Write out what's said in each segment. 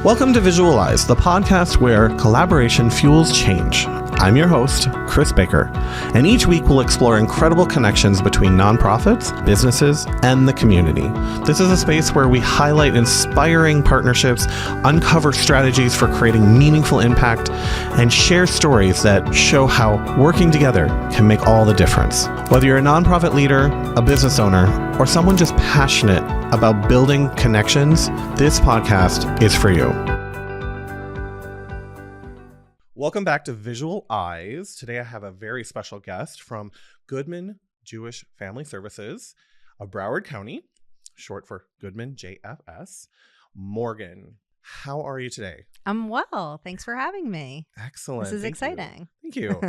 Welcome to Visualize, the podcast where collaboration fuels change. I'm your host, Chris Baker, and each week we'll explore incredible connections between nonprofits, businesses, and the community. This is a space where we highlight inspiring partnerships, uncover strategies for creating meaningful impact, and share stories that show how working together can make all the difference. Whether you're a nonprofit leader, a business owner, or someone just passionate about building connections, this podcast is for you. Welcome back to Visual Eyes. Today I have a very special guest from Goodman Jewish Family Services of Broward County, short for Goodman JFS. Morgan, how are you today? I'm well. Thanks for having me. Excellent. This is exciting. Thank you.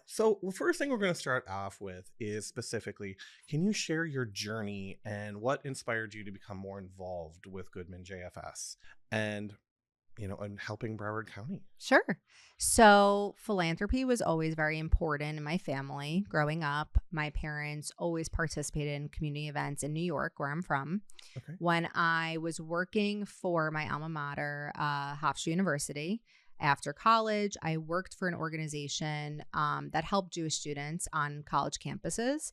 So the first thing we're going to start off with is specifically, can you share your journey and what inspired you to become more involved with Goodman JFS and helping Broward County? Sure. So philanthropy was always very important in my family. Growing up, my parents always participated in community events in New York, where I'm from. Okay. When I was working for my alma mater, Hofstra University, after college, I worked for an organization that helped Jewish students on college campuses.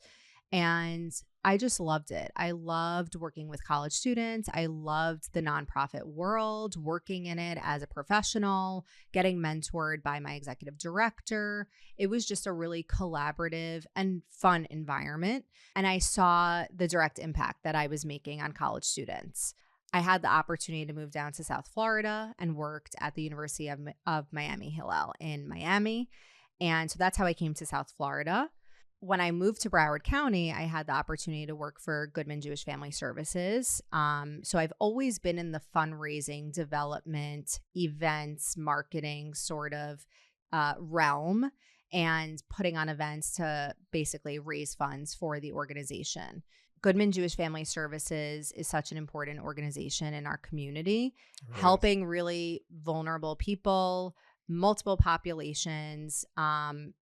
And I just loved it. I loved working with college students. I loved the nonprofit world, working in it as a professional, getting mentored by my executive director. It was just a really collaborative and fun environment. And I saw the direct impact that I was making on college students. I had the opportunity to move down to South Florida and worked at the University of Miami Hillel in Miami. And so that's how I came to South Florida. When I moved to Broward County, I had the opportunity to work for Goodman Jewish Family Services. So I've always been in the fundraising, development, events, marketing sort of realm and putting on events to basically raise funds for the organization. Goodman Jewish Family Services is such an important organization in our community, helping really vulnerable people, multiple populations,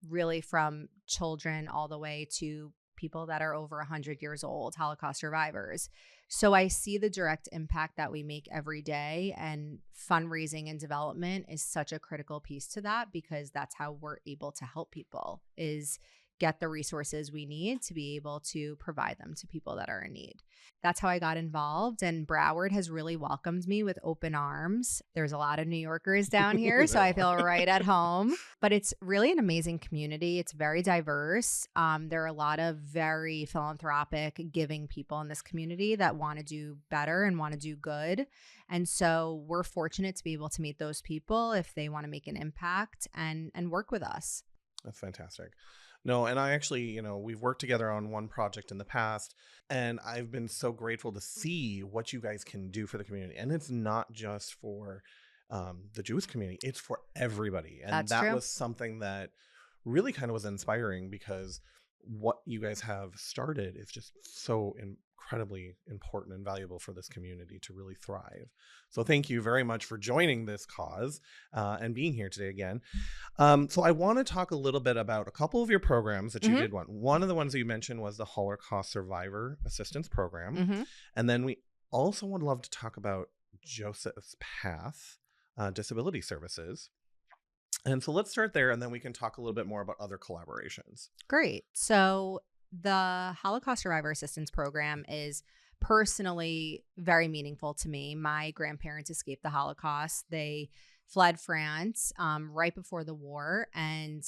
really from children all the way to people that are over 100 years old, Holocaust survivors. So I see the direct impact that we make every day, and fundraising and development is such a critical piece to that, because that's how we're able to help people, is get the resources we need to be able to provide them to people that are in need. That's how I got involved, and Broward has really welcomed me with open arms. There's a lot of New Yorkers down here, so I feel right at home. But it's really an amazing community. It's very diverse. There are a lot of very philanthropic, giving people in this community that want to do better and want to do good. And so we're fortunate to be able to meet those people if they want to make an impact and work with us. That's fantastic. No, and I actually, we've worked together on one project in the past, and I've been so grateful to see what you guys can do for the community. And it's not just for the Jewish community, it's for everybody. And That's true. Was something that really kind of was inspiring, because what you guys have started is just so incredibly important and valuable for this community to really thrive. So thank you very much for joining this cause and being here today again. So I want to talk a little bit about a couple of your programs that you did. One of the ones that you mentioned was the Holocaust Survivor Assistance Program. And then we also would love to talk about Joseph's Path Disability Services. And so let's start there, and then we can talk a little bit more about other collaborations. Great. So the Holocaust Survivor Assistance Program is personally very meaningful to me. My grandparents escaped the Holocaust. They fled France right before the war and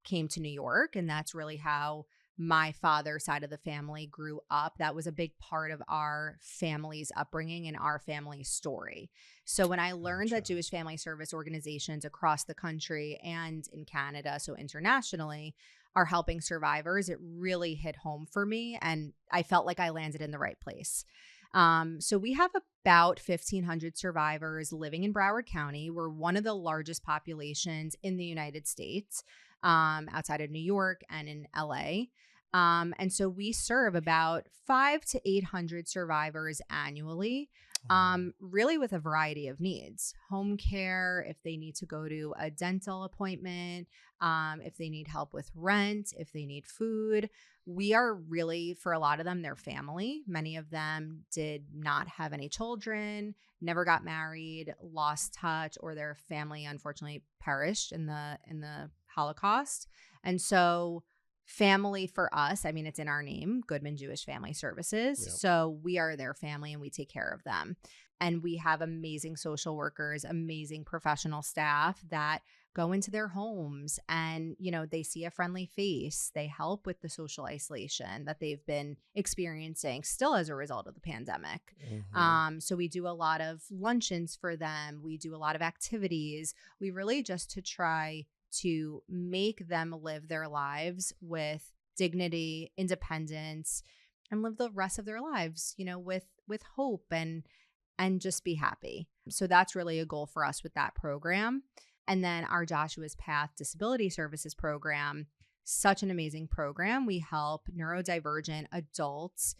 came to New York. And that's really how my father's side of the family grew up. That was a big part of our family's upbringing and our family's story. So when I learned that Jewish family service organizations across the country and in Canada, so internationally, are helping survivors, it really hit home for me. And I felt like I landed in the right place. So we have about 1,500 survivors living in Broward County. We're one of the largest populations in the United States, outside of New York and in LA. And so we serve about 500 to 800 survivors annually, really with a variety of needs. Home care, if they need to go to a dental appointment, if they need help with rent, if they need food. We are really, for a lot of them, their family. Many of them did not have any children, never got married, lost touch, or their family unfortunately perished in the Holocaust. And so family for us, I mean, it's in our name, Goodman Jewish Family Services. Yep. So we are their family and we take care of them. And we have amazing social workers, amazing professional staff that go into their homes and, they see a friendly face. They help with the social isolation that they've been experiencing still as a result of the pandemic. So we do a lot of luncheons for them. We do a lot of activities. We really just to try to make them live their lives with dignity, independence, and live the rest of their lives, with hope and just be happy. So that's really a goal for us with that program. And then our Joshua's Path Disability Services program, such an amazing program. We help neurodivergent adults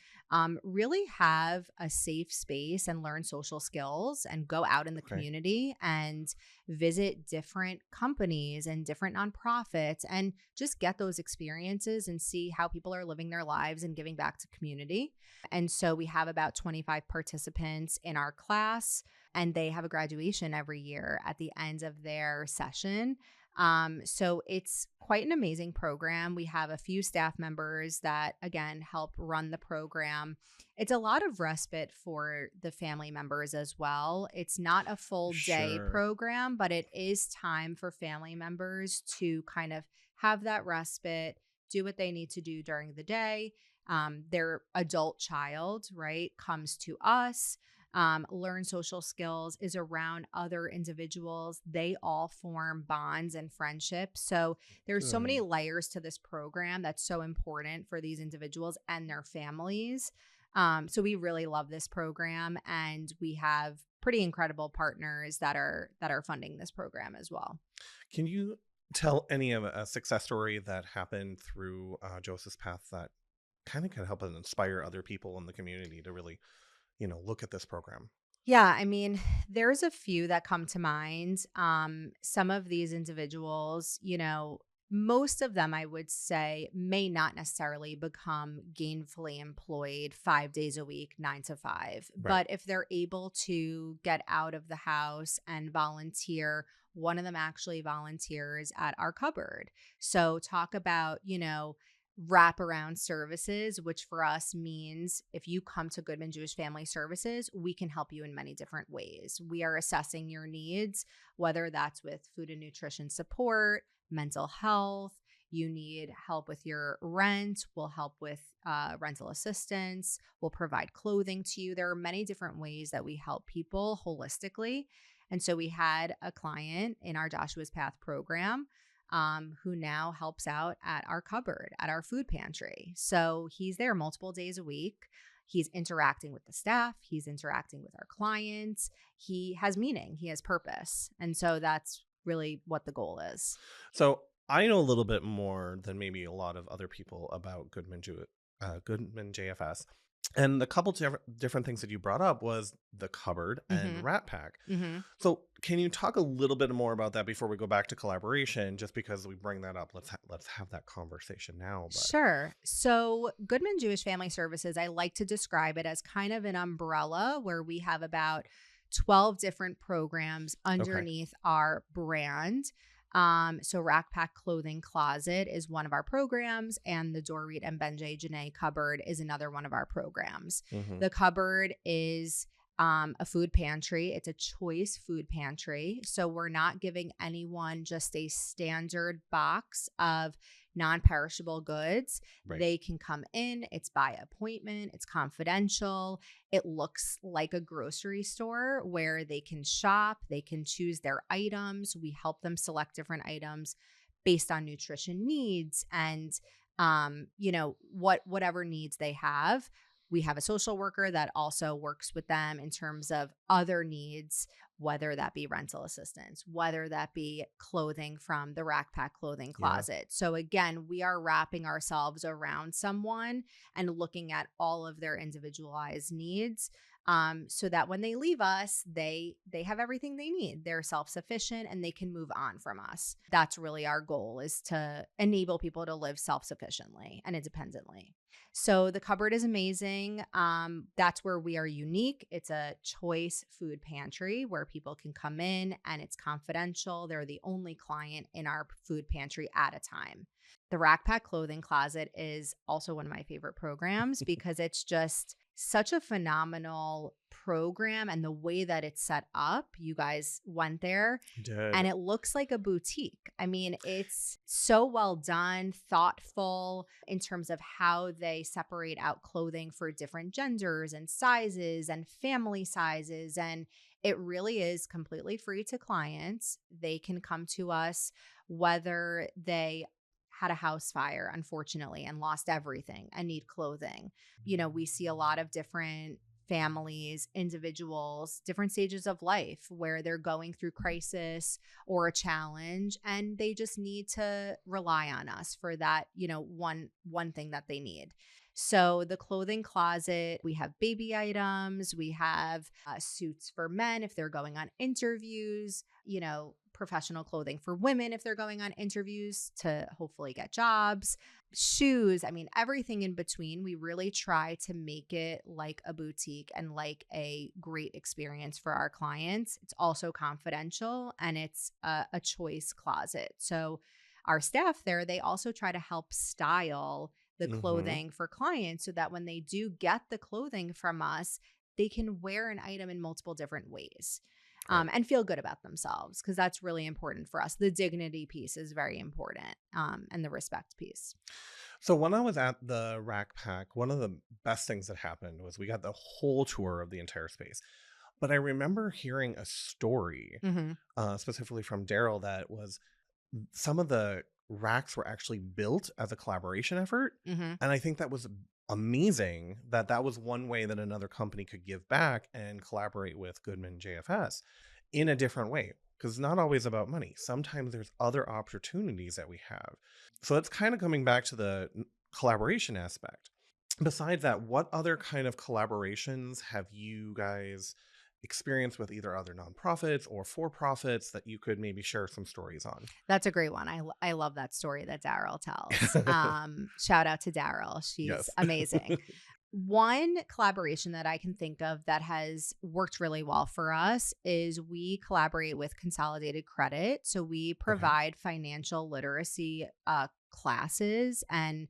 really have a safe space and learn social skills and go out in the community and visit different companies and different nonprofits and just get those experiences and see how people are living their lives and giving back to community. And so we have about 25 participants in our class, and they have a graduation every year at the end of their session. So it's quite an amazing program. We have a few staff members that, again, help run the program. It's a lot of respite for the family members as well. It's not a full day program, but it is time for family members to kind of have that respite, do what they need to do during the day. Their adult child, right, comes to us. Learn social skills, is around other individuals. They all form bonds and friendships. So there's so many layers to this program that's so important for these individuals and their families. So we really love this program, and we have pretty incredible partners that are funding this program as well. Can you tell any of a success story that happened through Joseph's Path that kind of can help and inspire other people in the community to really look at this program? Yeah, I mean, there's a few that come to mind. Some of these individuals, most of them, I would say, may not necessarily become gainfully employed 5 days a week, 9 to 5. Right. But if they're able to get out of the house and volunteer, one of them actually volunteers at our cupboard. So talk about, wraparound services, which for us means if you come to Goodman Jewish Family Services, we can help you in many different ways. We are assessing your needs, whether that's with food and nutrition support, mental health, you need help with your rent, we'll help with rental assistance, we'll provide clothing to you. There are many different ways that we help people holistically. And so we had a client in our Joshua's Path program who now helps out at our cupboard, at our food pantry. So he's there multiple days a week. He's interacting with the staff. He's interacting with our clients. He has meaning. He has purpose. And so that's really what the goal is. So I know a little bit more than maybe a lot of other people about Goodman JFS. And the couple different things that you brought up was the cupboard and Rat Pack. So can you talk a little bit more about that before we go back to collaboration? Just because we bring that up, let's have that conversation now. But. Sure. So Goodman Jewish Family Services, I like to describe it as kind of an umbrella where we have about 12 different programs underneath our brand. So Rack Pack Clothing Closet is one of our programs, and the Dorit and Benjay Janae Cupboard is another one of our programs. The cupboard is a food pantry. It's a choice food pantry. So we're not giving anyone just a standard box of non-perishable goods. Right. They can come in. It's by appointment. It's confidential. It looks like a grocery store where they can shop. They can choose their items. We help them select different items based on nutrition needs and, whatever needs they have. We have a social worker that also works with them in terms of other needs, whether that be rental assistance, whether that be clothing from the Rack Pack clothing Yeah. closet. So again, we are wrapping ourselves around someone and looking at all of their individualized needs, so that when they leave us, they have everything they need. They're self-sufficient and they can move on from us. That's really our goal, is to enable people to live self-sufficiently and independently. So the cupboard is amazing. That's where we are unique. It's a choice food pantry where people can come in and it's confidential. They're the only client in our food pantry at a time. The Rack Pack clothing closet is also one of my favorite programs because it's just such a phenomenal program, and the way that it's set up, you guys went there You did. and it looks like a boutique. I mean, it's so well done, thoughtful in terms of how they separate out clothing for different genders and sizes and family sizes. And it really is completely free to clients. They can come to us whether they had a house fire, unfortunately, and lost everything and need clothing. We see a lot of different families, individuals, different stages of life where they're going through crisis or a challenge, and they just need to rely on us for that, one thing that they need. So the clothing closet, we have baby items, we have suits for men if they're going on interviews, professional clothing for women if they're going on interviews to hopefully get jobs, shoes, I mean, everything in between. We really try to make it like a boutique and like a great experience for our clients. It's also confidential and it's a choice closet. So our staff there, they also try to help style the clothing for clients so that when they do get the clothing from us, they can wear an item in multiple different ways. And feel good about themselves, because that's really important for us. The dignity piece is very important, and the respect piece. So when I was at the Rack Pack, one of the best things that happened was we got the whole tour of the entire space. But I remember hearing a story, specifically from Daryl, that was some of the racks were actually built as a collaboration effort. And I think that was amazing that was one way that another company could give back and collaborate with Goodman JFS in a different way, because it's not always about money. Sometimes there's other opportunities that we have. So that's kind of coming back to the collaboration aspect. Besides that, what other kind of collaborations have you guys experienced with either other nonprofits or for-profits that you could maybe share some stories on? That's a great one. I love that story that Daryl tells. Shout out to Daryl. She's amazing. One collaboration that I can think of that has worked really well for us is we collaborate with Consolidated Credit. So we provide financial literacy classes and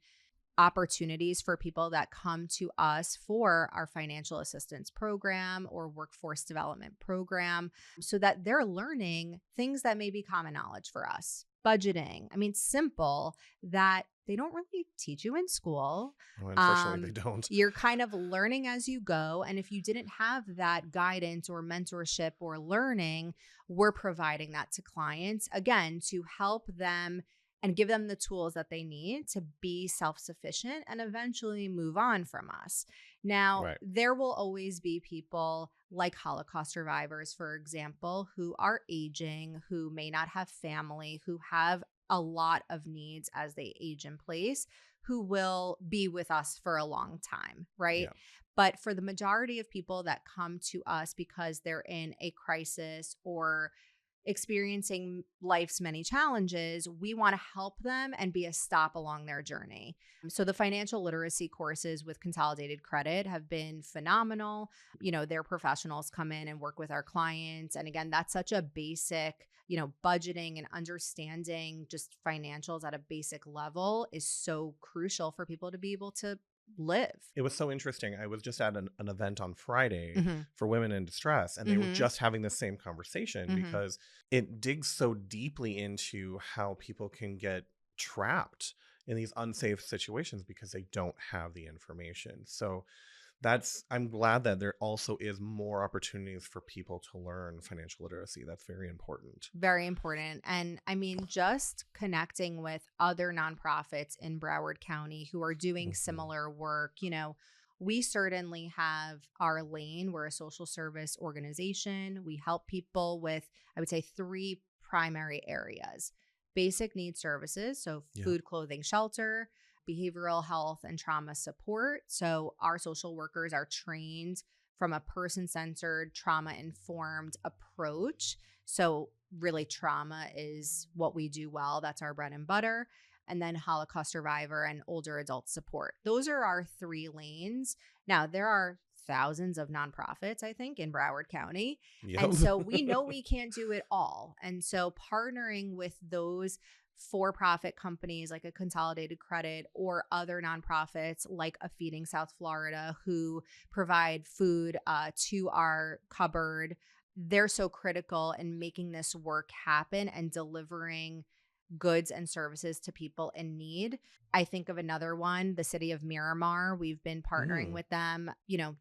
opportunities for people that come to us for our financial assistance program or workforce development program, so that they're learning things that may be common knowledge for us. Budgeting, I mean, simple, that they don't really teach you in school. Well, unfortunately, they don't. You're kind of learning as you go. And if you didn't have that guidance or mentorship or learning, we're providing that to clients, again, to help them and give them the tools that they need to be self-sufficient and eventually move on from us. Now, there will always be people like Holocaust survivors, for example, who are aging, who may not have family, who have a lot of needs as they age in place, who will be with us for a long time, right? Yeah. But for the majority of people that come to us because they're in a crisis or experiencing life's many challenges, we want to help them and be a stop along their journey. So the financial literacy courses with Consolidated Credit have been phenomenal. Their professionals come in and work with our clients. And again, that's such a basic, budgeting and understanding just financials at a basic level is so crucial for people to be able to live. It was so interesting. I was just at an event on Friday for women in distress, and they were just having the same conversation because it digs so deeply into how people can get trapped in these unsafe situations because they don't have the information. So I'm glad that there also is more opportunities for people to learn financial literacy. That's very important. Very important. And I mean, just connecting with other nonprofits in Broward County who are doing similar work, we certainly have our lane. We're a social service organization. We help people with, I would say, 3 primary areas: basic needs services, so Yeah. food, clothing, shelter; behavioral health and trauma support. So our social workers are trained from a person-centered, trauma-informed approach. So really, trauma is what we do well. That's our bread and butter. And then Holocaust survivor and older adult support. Those are our 3 lanes. Now, there are thousands of nonprofits, I think, in Broward County. Yep. And so we know we can't do it all. And so partnering with those for-profit companies like a Consolidated Credit or other nonprofits like a Feeding South Florida, who provide food to our cupboard, they're so critical in making this work happen and delivering goods and services to people in need. I think of another one, the city of Miramar. We've been partnering with them.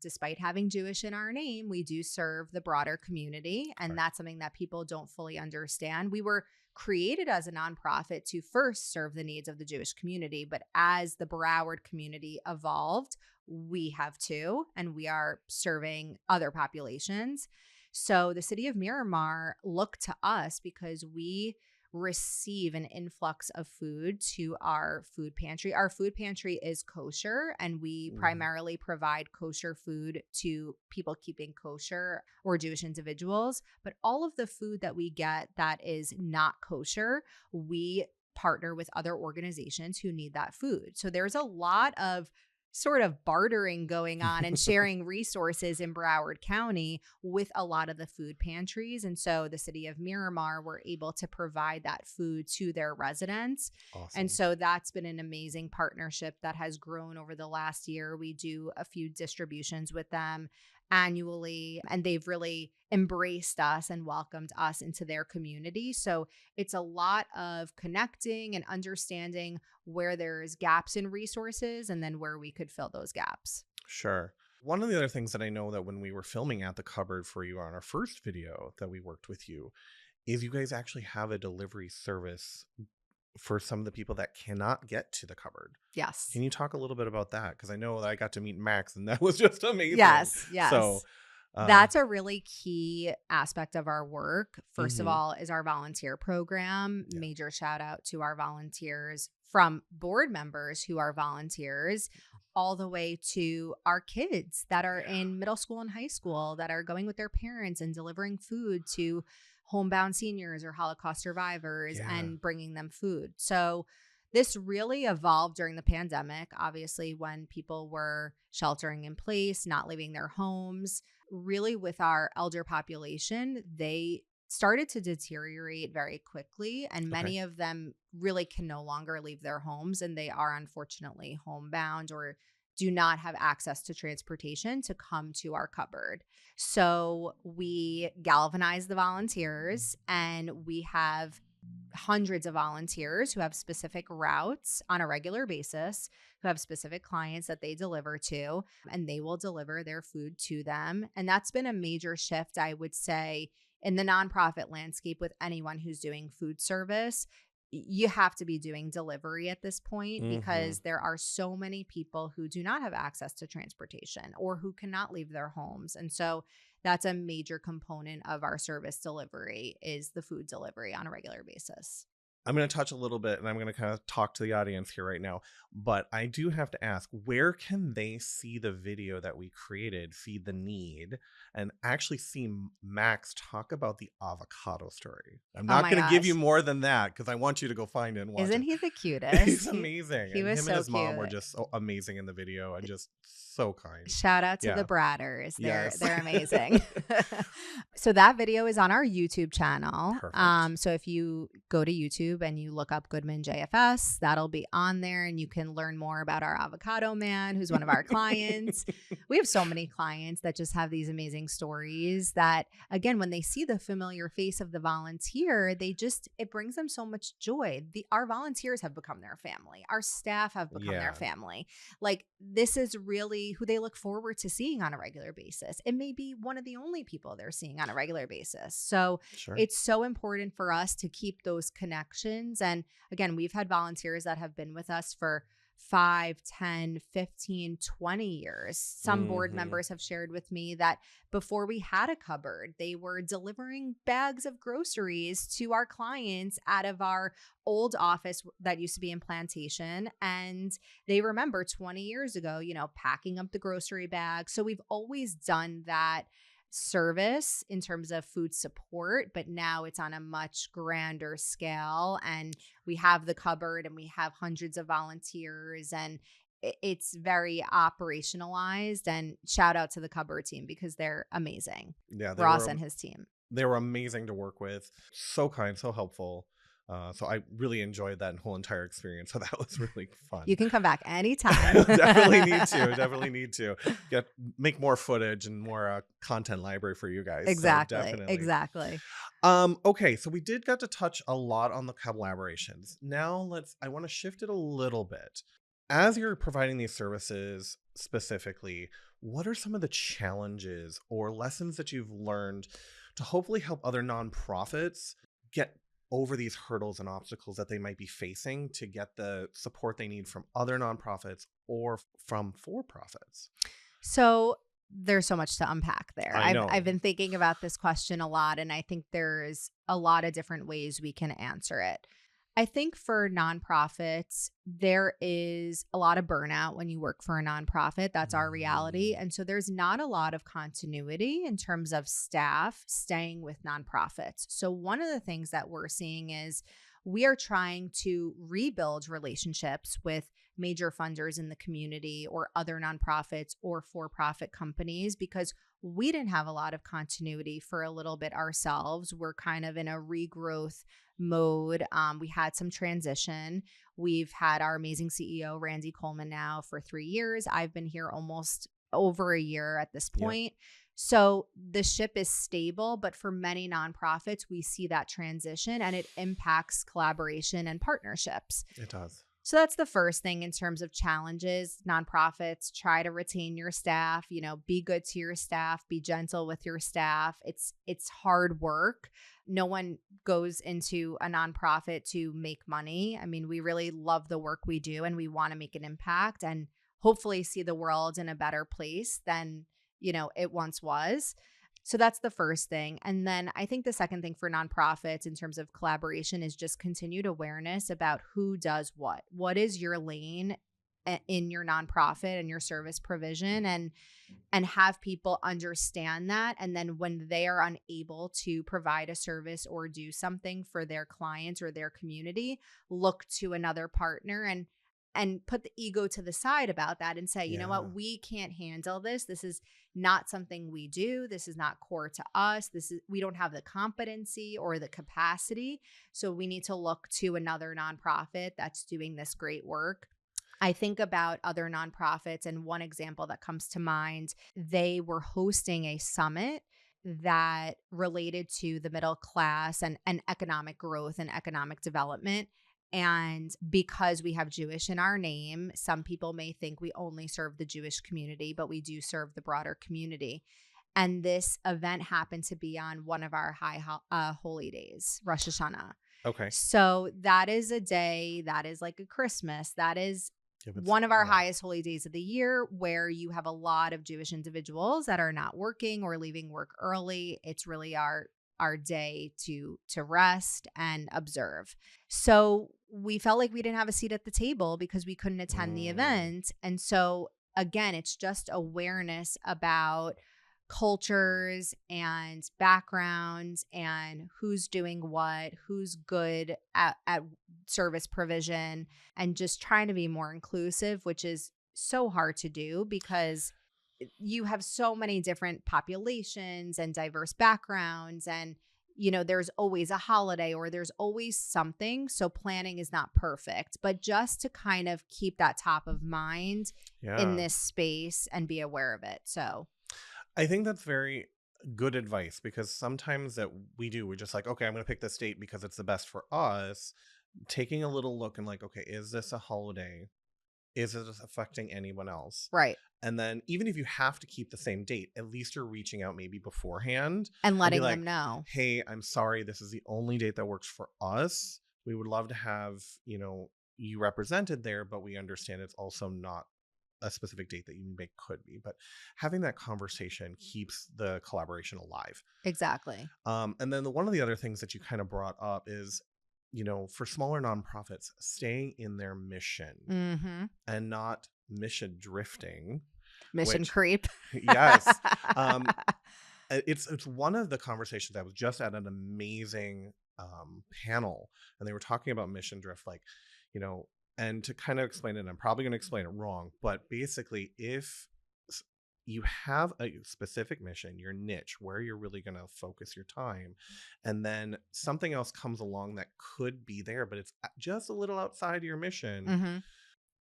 Despite having Jewish in our name, we do serve the broader community. And Right. that's something that people don't fully understand. We were created as a nonprofit to first serve the needs of the Jewish community. But as the Broward community evolved, we have too, and we are serving other populations. So the city of Miramar looked to us because we receive an influx of food to our food pantry. Our food pantry is kosher, and we primarily provide kosher food to people keeping kosher or Jewish individuals. But all of the food that we get that is not kosher, we partner with other organizations who need that food. So there's a lot of sort of bartering going on and sharing resources in Broward County with a lot of the food pantries. And so the city of Miramar were able to provide that food to their residents. Awesome. And so that's been an amazing partnership that has grown over the last year. We do a few distributions with them annually, and they've really embraced us and welcomed us into their community. So it's a lot of connecting and understanding where there's gaps in resources and then where we could fill those gaps. Sure. One of the other things that I know that when we were filming at the cupboard for you on our first video that we worked with you, is you guys actually have a delivery service for some of the people that cannot get to the cupboard. Yes. Can you talk a little bit about that? Because I know that I got to meet Max and that was just amazing. Yes. So that's a really key aspect of our work. First of Mhm. all, is our volunteer program. Yeah. Major shout out to our volunteers, from board members who are volunteers all the way to our kids that are in middle school and high school that are going with their parents and delivering food to homebound seniors or Holocaust survivors Yeah. and bringing them food. So this really evolved during the pandemic, obviously, when people were sheltering in place, not leaving their homes. Really, with our elder population, they started to deteriorate very quickly, and many of them really can no longer leave their homes, and they are unfortunately homebound or do not have access to transportation to come to our cupboard. So we galvanize the volunteers, and we have hundreds of volunteers who have specific routes on a regular basis, who have specific clients that they deliver to, and they will deliver their food to them. And that's been a major shift, I would say, in the nonprofit landscape with anyone who's doing food service. You have to be doing delivery at this point because there are so many people who do not have access to transportation or who cannot leave their homes. And so that's a major component of our service delivery, is the food delivery on a regular basis. I'm going to touch a little bit and I'm going to kind of talk to the audience here right now, but I do have to ask, where can they see the video that we created, Feed the Need, and actually see Max talk about the avocado story? I'm not going to give you more than that because I want you to go find it and watch Isn't it. he the cutest? He's amazing. He was him so and his mom cute. were just so amazing in the video and just so kind. Shout out to Yeah. the Bradders. Yes. They're amazing. So that video is on our YouTube channel. Perfect. So if you go to YouTube and you look up Goodman JFS, that'll be on there, and you can learn more about our avocado man, who's one of our clients. We have so many clients that just have these amazing stories that, again, when they see the familiar face of the volunteer, it brings them so much joy. Our volunteers have become their family. Our staff have become their family. Like, this is really who they look forward to seeing on a regular basis. It may be one of the only people they're seeing on a regular basis. So it's so important for us to keep those connections. And again, we've had volunteers that have been with us for 5, 10, 15, 20 years. Some board members have shared with me that before we had a cupboard, they were delivering bags of groceries to our clients out of our old office that used to be in Plantation. And they remember 20 years ago, packing up the grocery bags. So we've always done that service in terms of food support, but now it's on a much grander scale, and we have the cupboard and we have hundreds of volunteers, and it's very operationalized. And shout out to the cupboard team because they're amazing. Yeah, Ross and his team. They were amazing to work with. So kind, so helpful. So I really enjoyed that whole entire experience. So that was really fun. You can come back anytime. Definitely need to make more footage and more content library for you guys. Exactly. So definitely. Exactly. Okay, so we did get to touch a lot on the collaborations. Now I want to shift it a little bit. As you're providing these services specifically, what are some of the challenges or lessons that you've learned to hopefully help other nonprofits get over these hurdles and obstacles that they might be facing to get the support they need from other nonprofits or from for-profits? So there's so much to unpack there. I know. I've been thinking about this question a lot, and I think there's a lot of different ways we can answer it. I think for nonprofits, there is a lot of burnout when you work for a nonprofit. That's our reality. And so there's not a lot of continuity in terms of staff staying with nonprofits. So one of the things that we're seeing is we are trying to rebuild relationships with major funders in the community or other nonprofits or for-profit companies because we didn't have a lot of continuity for a little bit ourselves. We're kind of in a regrowth mode. We had some transition. We've had our amazing CEO, Randy Coleman, now for 3 years. I've been here almost over a year at this point. Yep. So the ship is stable, but for many nonprofits, we see that transition and it impacts collaboration and partnerships. It does. So that's the first thing in terms of challenges. Nonprofits, try to retain your staff, be good to your staff, be gentle with your staff. It's hard work. No one goes into a nonprofit to make money. I mean, we really love the work we do and we want to make an impact and hopefully see the world in a better place than, it once was. So that's the first thing. And then I think the second thing for nonprofits in terms of collaboration is just continued awareness about who does what. What is your lane in your nonprofit and your service provision, and have people understand that. And then when they are unable to provide a service or do something for their clients or their community, look to another partner and put the ego to the side about that and say, you know what, we can't handle this. This is not something we do. This is not core to us. We don't have the competency or the capacity. So we need to look to another nonprofit that's doing this great work. I think about other nonprofits, and one example that comes to mind, they were hosting a summit that related to the middle class and economic growth and economic development. And because we have Jewish in our name, some people may think we only serve the Jewish community, but we do serve the broader community. And this event happened to be on one of our high holy days, Rosh Hashanah. Okay. So that is a day that is like a Christmas. That is one of our highest holy days of the year, where you have a lot of Jewish individuals that are not working or leaving work early. It's really our day to rest and observe. So we felt like we didn't have a seat at the table because we couldn't attend the event. And so again, it's just awareness about cultures and backgrounds and who's doing what, who's good at service provision, and just trying to be more inclusive, which is so hard to do because you have so many different populations and diverse backgrounds, and there's always a holiday or there's always something. So planning is not perfect, but just to kind of keep that top of mind in this space and be aware of it. So I think that's very good advice, because sometimes that we're just like, okay, I'm going to pick this date because it's the best for us. Taking a little look and like, okay, is this a holiday? Is it affecting anyone else? Right. And then even if you have to keep the same date, at least you're reaching out maybe beforehand and letting them know, hey, I'm sorry, this is the only date that works for us. We would love to have, you represented there, but we understand it's also not a specific date that you make could be. But having that conversation keeps the collaboration alive. Exactly. And then one of the other things that you kind of brought up is, for smaller nonprofits, staying in their mission and not mission drifting. Mission creep. Yes. It's one of the conversations. I was just at an amazing panel, and they were talking about mission drift, like, and to kind of explain it, I'm probably going to explain it wrong, but basically, if you have a specific mission, your niche, where you're really going to focus your time, and then something else comes along that could be there, but it's just a little outside your mission,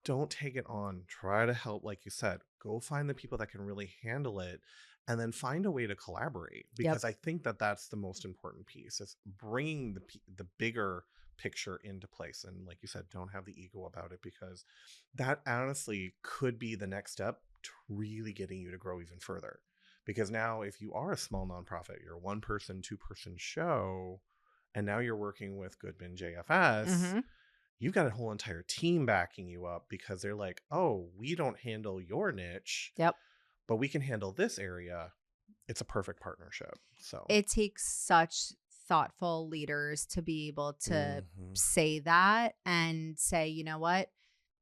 don't take it on. Try to help, like you said, go find the people that can really handle it, and then find a way to collaborate, because I think that that's the most important piece, is bringing the bigger picture into place. And like you said, don't have the ego about it, because that honestly could be the next step to really getting you to grow even further. Because now, if you are a small nonprofit, you're a 1-person, 2-person show, and now you're working with Goodman JFS, you've got a whole entire team backing you up, because they're like, oh, we don't handle your niche, but we can handle this area. It's a perfect partnership. So it takes such thoughtful leaders to be able to say that and say, you know what,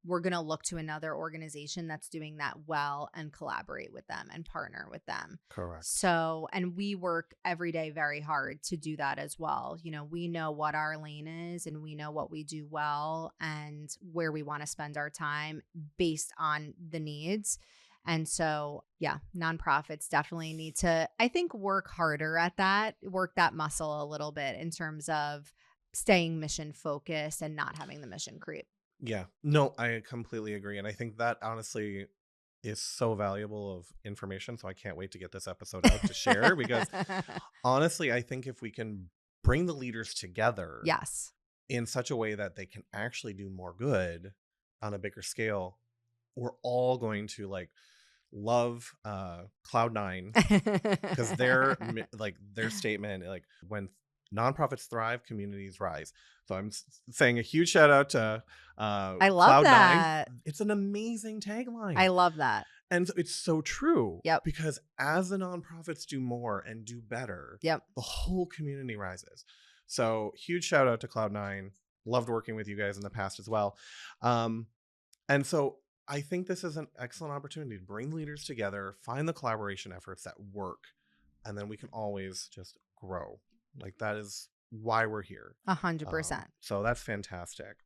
we're going to look to another organization that's doing that well and collaborate with them and partner with them. Correct. So, and we work every day very hard to do that as well. We know what our lane is, and we know what we do well and where we want to spend our time based on the needs. And so, yeah, nonprofits definitely need to, I think, work harder at that, work that muscle a little bit in terms of staying mission focused and not having the mission creep. Yeah, no, I completely agree. And I think that honestly is so valuable of information. So I can't wait to get this episode out to share, because honestly, I think if we can bring the leaders together in such a way that they can actually do more good on a bigger scale, we're all going to love Cloud9, because their statement, like, when nonprofits thrive, communities rise. So I'm saying a huge shout out to I love Cloud9. that. It's an amazing tagline. I love that. And it's so true. Yep. Because as the nonprofits do more and do better, the whole community rises. So huge shout out to Cloud9. Loved working with you guys in the past as well. And so I think this is an excellent opportunity to bring leaders together, find the collaboration efforts that work, and then we can always just grow. Like, that is why we're here. 100%. So that's fantastic.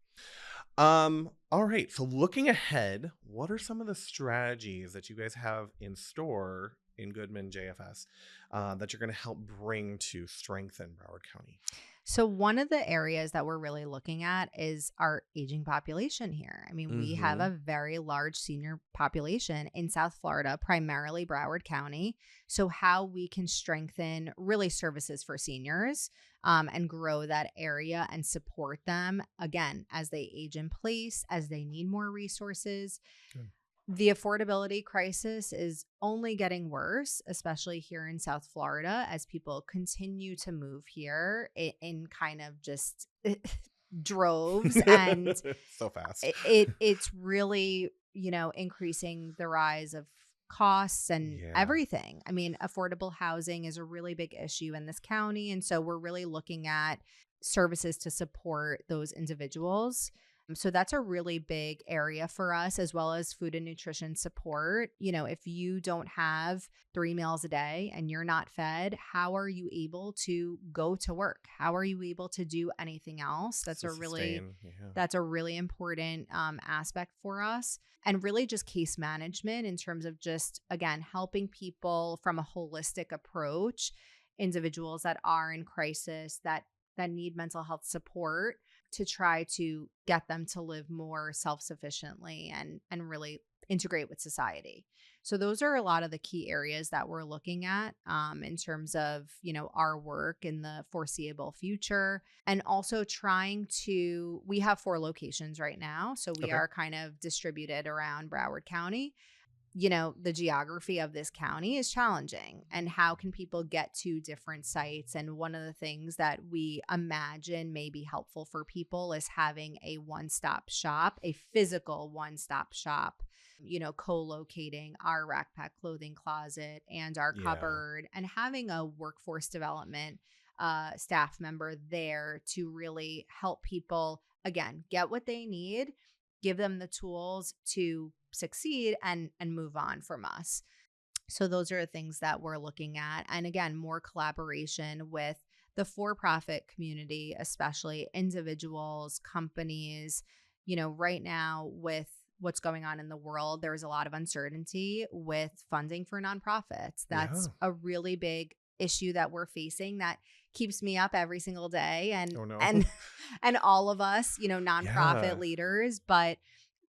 All right. So looking ahead, what are some of the strategies that you guys have in store in Goodman JFS that you're going to help bring to strengthen Broward County? So one of the areas that we're really looking at is our aging population here. I mean, we have a very large senior population in South Florida, primarily Broward County. So how we can strengthen really services for seniors and grow that area and support them, again, as they age in place, as they need more resources. Good. The affordability crisis is only getting worse, especially here in South Florida, as people continue to move here in kind of just droves. And so fast. It's really, increasing the rise of costs and everything. I mean, affordable housing is a really big issue in this county. And so we're really looking at services to support those individuals. So that's a really big area for us, as well as food and nutrition support. If you don't have 3 meals a day and you're not fed, how are you able to go to work? How are you able to do anything else? That's a really important aspect for us. And really just case management in terms of just, again, helping people from a holistic approach, individuals that are in crisis, that need mental health support, to try to get them to live more self-sufficiently and really integrate with society. So those are a lot of the key areas that we're looking at in terms of, our work in the foreseeable future. And also we have 4 locations right now. So we are kind of distributed around Broward County. the geography of this county is challenging, and how can people get to different sites? And one of the things that we imagine may be helpful for people is having a one-stop shop, a physical one-stop shop, co-locating our Rack Pack clothing closet and our cupboard, and having a workforce development staff member there to really help people, again, get what they need, give them the tools to succeed and move on from us. So those are the things that we're looking at. And again, more collaboration with the for-profit community, especially individuals, companies. Right now with what's going on in the world, there's a lot of uncertainty with funding for nonprofits. That's a really big issue that we're facing that keeps me up every single day, and and all of us, nonprofit leaders. But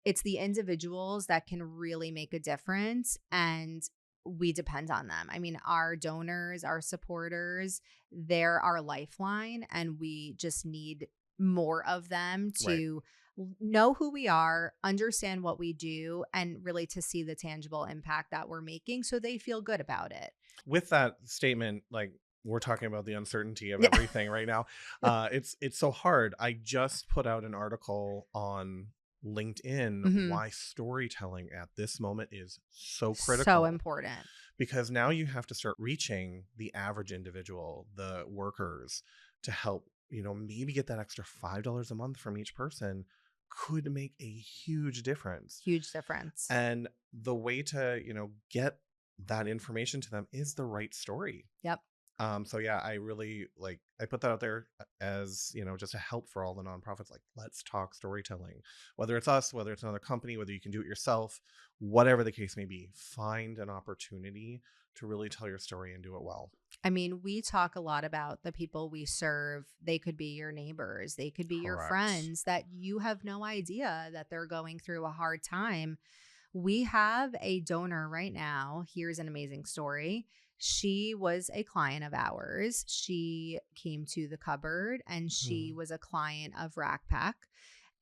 it's the individuals that can really make a difference, and we depend on them. I mean, our donors, our supporters, they're our lifeline, and we just need more of them to know who we are, understand what we do, and really to see the tangible impact that we're making so they feel good about it. With that statement, like, we're talking about the uncertainty of everything right now. It's so hard. I just put out an article on LinkedIn why storytelling at this moment is so critical. So important. Because now you have to start reaching the average individual, the workers, to help, maybe get that extra $5 a month from each person could make a huge difference. Huge difference. And the way to, get that information to them is the right story. Yep. So yeah, I really I put that out there as, just a help for all the nonprofits. Like, let's talk storytelling, whether it's us, whether it's another company, whether you can do it yourself, whatever the case may be, find an opportunity to really tell your story and do it well. I mean, we talk a lot about the people we serve. They could be your neighbors. They could be your friends that you have no idea that they're going through a hard time. We have a donor right now. Here's an amazing story. She was a client of ours. She came to the cupboard, and she was a client of Rack Pack.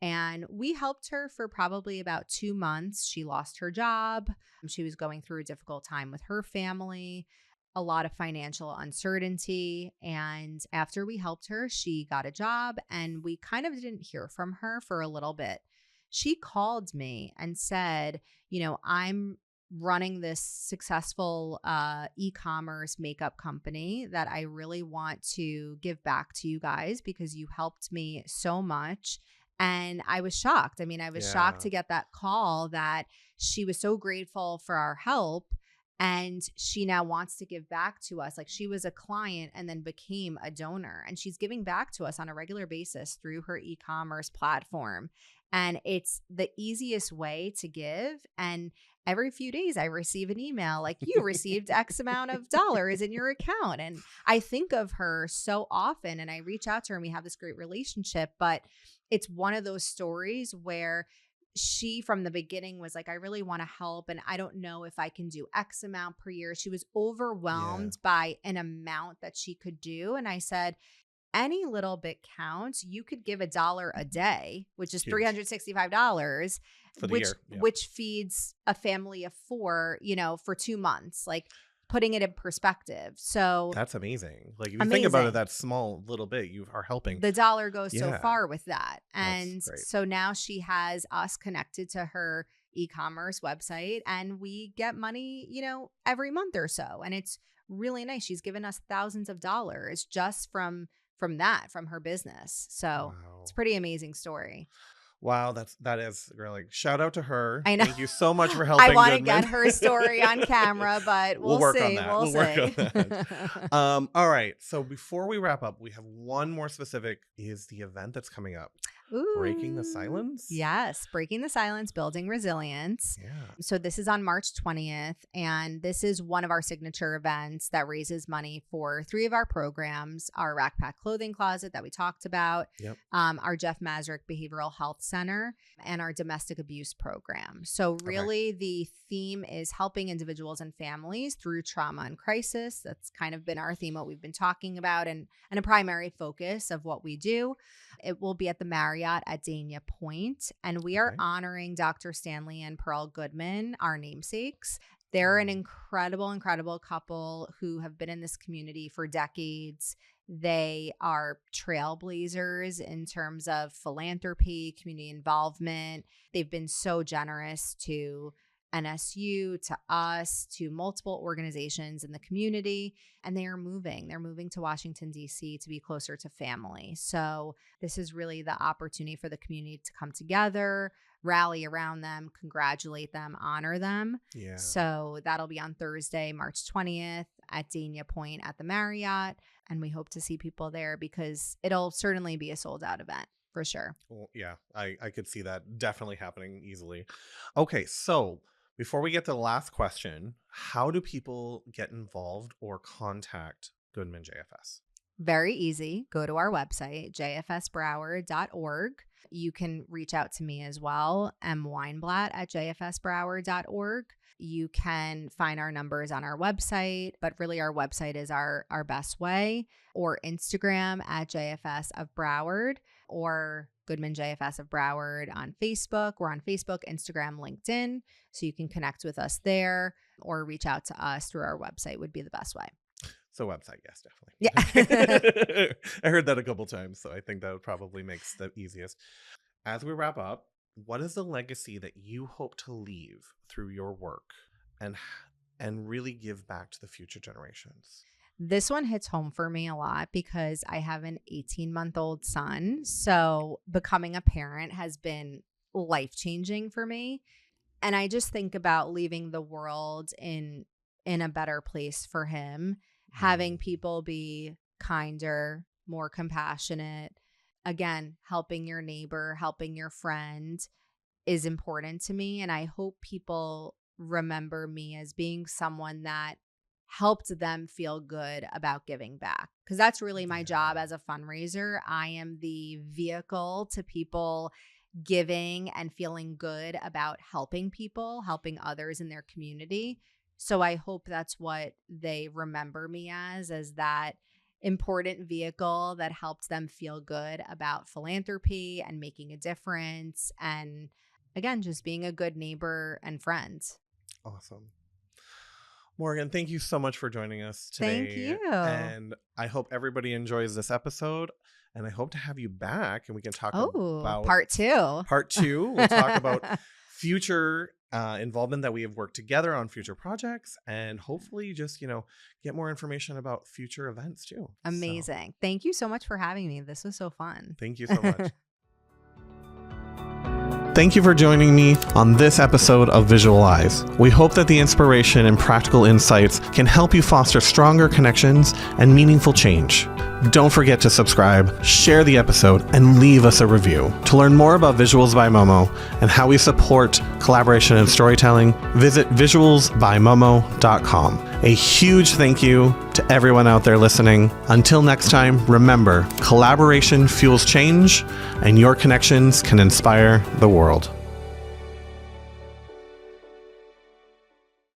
And we helped her for probably about 2 months. She lost her job. She was going through a difficult time with her family, a lot of financial uncertainty. And after we helped her, she got a job, and we kind of didn't hear from her for a little bit. She called me and said, I'm running this successful e-commerce makeup company that I really want to give back to you guys because you helped me so much. And I was shocked. I mean, I was shocked to get that call that she was so grateful for our help, and she now wants to give back to us. Like, she was a client and then became a donor, and she's giving back to us on a regular basis through her e-commerce platform. And it's the easiest way to give. And every few days I receive an email like, you received X amount of dollars in your account. And I think of her so often, and I reach out to her, and we have this great relationship. But it's one of those stories where she, from the beginning, was like, I really want to help, and I don't know if I can do X amount per year. She was overwhelmed by an amount that she could do. And I said, any little bit counts. You could give $1 a day, which is $365 for the year, which feeds a family of 4, for 2 months, like putting it in perspective. So that's amazing. Like, if you think about it, that small little bit, you are helping. The dollar goes so far with that. And so now she has us connected to her e-commerce website, and we get money, every month or so. And it's really nice. She's given us thousands of dollars just from her business. So it's a pretty amazing story. Wow, that is really, shout out to her. I know. Thank you so much for helping. I want to get her story on camera, but we'll work see. on that. We'll work on that. All right. So before we wrap up, we have one more specific, is the event that's coming up. Ooh. Breaking the Silence? Yes. Breaking the Silence, Building Resilience. Yeah. So this is on March 20th. And this is one of our signature events that raises money for 3 of our programs: our Rack Pack Clothing Closet that we talked about, our Jeff Masrick Behavioral Health Center, and our Domestic Abuse Program. So really the theme is helping individuals and families through trauma and crisis. That's kind of been our theme, what we've been talking about, and a primary focus of what we do. It will be at the Marriott Marriott at Dania Point. And we are honoring Dr. Stanley and Pearl Goodman, our namesakes. They're an incredible, incredible couple who have been in this community for decades. They are trailblazers in terms of philanthropy, community involvement. They've been so generous to NSU, to us, to multiple organizations in the community, and they are moving. They're moving to Washington, D.C. to be closer to family. So this is really the opportunity for the community to come together, rally around them, congratulate them, honor them. Yeah. So that'll be on Thursday, March 20th at Dania Point at the Marriott, and we hope to see people there because it'll certainly be a sold-out event. For sure. Well, yeah, I could see that definitely happening easily. Okay, so before we get to the last question, how do people get involved or contact Goodman JFS? Very easy. Go to our website, jfsbroward.org. You can reach out to me as well, Weinblatt at jfsbroward.org. You can find our numbers on our website, but really our website is our best way, or Instagram at JFS of Broward, or Goodman JFS of Broward on Facebook. We're on Facebook, Instagram, LinkedIn, so you can connect with us there or reach out to us through our website would be the best way. So website, yes, definitely. Yeah. I heard that a couple times, so I think that probably makes the easiest. As we wrap up, what is the legacy that you hope to leave through your work and really give back to the future generations? This one hits home for me a lot because I have an 18-month-old son. So becoming a parent has been life-changing for me. And I just think about leaving the world in a better place for him, having people be kinder, more compassionate. Again, helping your neighbor, helping your friend is important to me. And I hope people remember me as being someone that helped them feel good about giving back, because that's really my job as a fundraiser. I am the vehicle to people giving and feeling good about helping people, helping others in their community. So I hope that's what they remember me as that important vehicle that helped them feel good about philanthropy and making a difference. And again, just being a good neighbor and friend. Awesome. Morgan, thank you so much for joining us today. Thank you. And I hope everybody enjoys this episode. And I hope to have you back and we can talk about part two. Part two. We'll talk about future involvement that we have worked together on future projects and hopefully just, get more information about future events too. Amazing. Thank you so much for having me. This was so fun. Thank you so much. Thank you for joining me on this episode of Visualize. We hope that the inspiration and practical insights can help you foster stronger connections and meaningful change. Don't forget to subscribe, share the episode, and leave us a review. To learn more about Visuals by Momo and how we support collaboration and storytelling, visit visualsbymomo.com. A huge thank you to everyone out there listening. Until next time, remember, collaboration fuels change, and your connections can inspire the world.